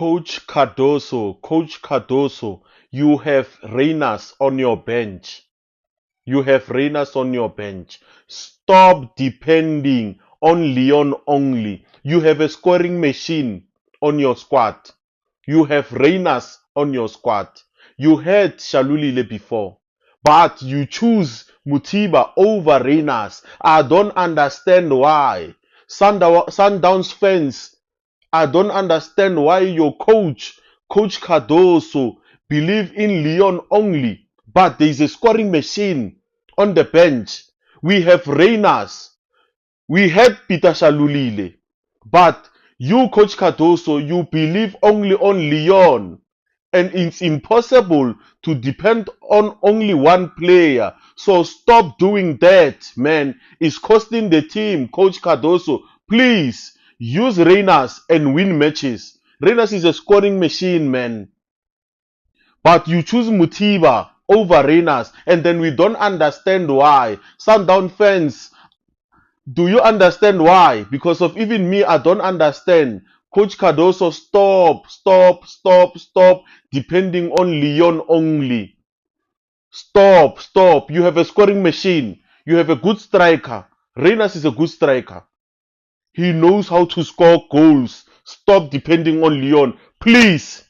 Coach Cardoso, you have Reynas on your bench. You have Reynas on your bench. Stop depending on Leon only. You have a scoring machine on your squad. You have Reynas on your squad. You had Shalulile before, but you choose Mutiba over Reynas. I don't understand why. Sundowns fans, I don't understand why your Coach Cardoso, believe in Leon only, but there is a scoring machine on the bench. We have Reynas. We had Peter Shalulile. But you, Coach Cardoso, you believe only on Leon. And it's impossible to depend on only one player. So stop doing that, man. It's costing the team, Coach Cardoso. Please use Reynas and win matches. Reynas is a scoring machine, man. But you choose Mutiba over Reynas, and then we don't understand why. Sundown fans, do you understand why? Because of even me, I don't understand. Coach Cardoso, stop depending on Leon only. Stop. You have a scoring machine. You have a good striker. Reynas is a good striker. He knows how to score goals. Stop depending on Leon. Please.